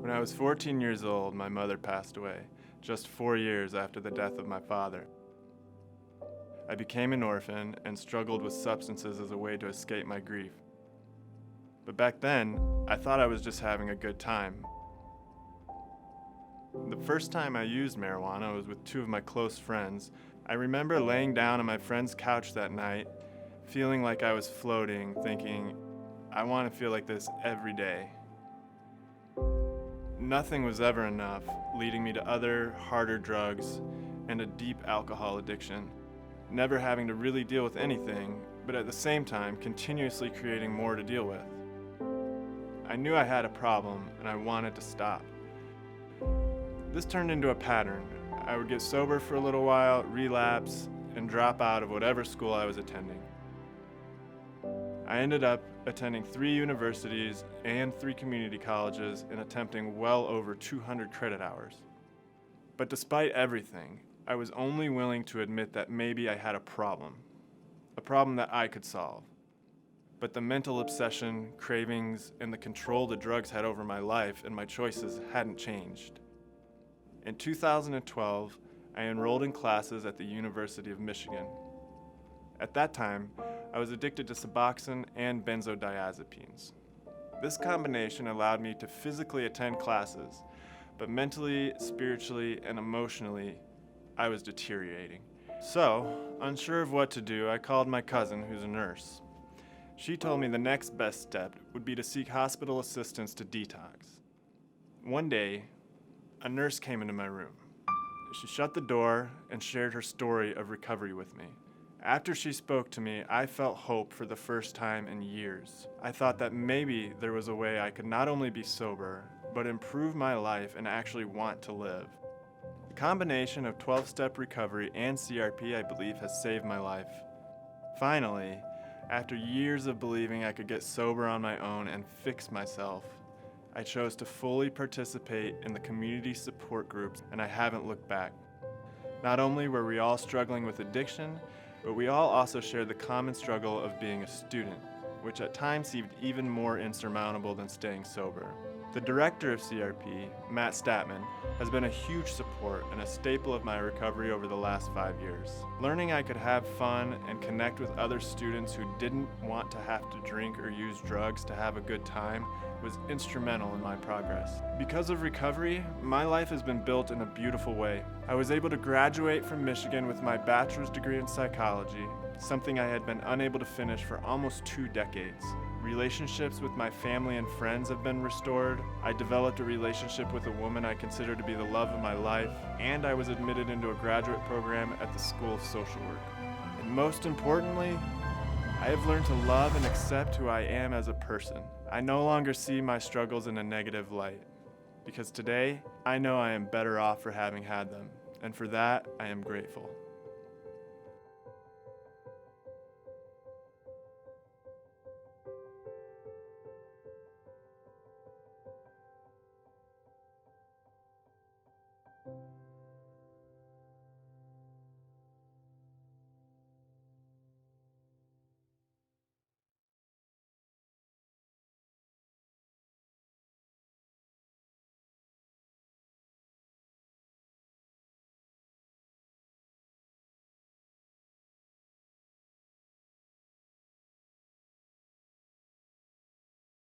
When I was 14 years old, my mother passed away, just 4 years after the death of my father. I became an orphan and struggled with substances as a way to escape my grief. But back then, I thought I was just having a good time. The first time I used marijuana was with two of my close friends. I remember laying down on my friend's couch that night, feeling like I was floating, thinking, I want to feel like this every day. Nothing was ever enough, leading me to other, harder drugs and a deep alcohol addiction, never having to really deal with anything, but at the same time continuously creating more to deal with. I knew I had a problem and I wanted to stop. This turned into a pattern. I would get sober for a little while, relapse, and drop out of whatever school I was attending. I ended up attending 3 universities and 3 community colleges and attempting well over 200 credit hours. But despite everything, I was only willing to admit that maybe I had a problem that I could solve. But the mental obsession, cravings, and the control the drugs had over my life and my choices hadn't changed. In 2012, I enrolled in classes at the University of Michigan. At that time, I was addicted to Suboxone and benzodiazepines. This combination allowed me to physically attend classes, but mentally, spiritually, and emotionally, I was deteriorating. So, unsure of what to do, I called my cousin, who's a nurse. She told me the next best step would be to seek hospital assistance to detox. One day, a nurse came into my room. She shut the door and shared her story of recovery with me. After she spoke to me, I felt hope for the first time in years. I thought that maybe there was a way I could not only be sober, but improve my life and actually want to live. The combination of 12-step recovery and CRP, I believe, has saved my life. Finally, after years of believing I could get sober on my own and fix myself, I chose to fully participate in the community support groups, and I haven't looked back. Not only were we all struggling with addiction, but we all also shared the common struggle of being a student, which at times seemed even more insurmountable than staying sober. The director of CRP, Matt Statman, has been a huge support and a staple of my recovery over the last 5 years. Learning I could have fun and connect with other students who didn't want to have to drink or use drugs to have a good time was instrumental in my progress. Because of recovery, my life has been built in a beautiful way. I was able to graduate from Michigan with my bachelor's degree in psychology, something I had been unable to finish for almost 2 decades. Relationships with my family and friends have been restored. I developed a relationship with a woman I consider to be the love of my life, and I was admitted into a graduate program at the School of Social Work. And most importantly, I have learned to love and accept who I am as a person. I no longer see my struggles in a negative light, because today I know I am better off for having had them, and for that I am grateful.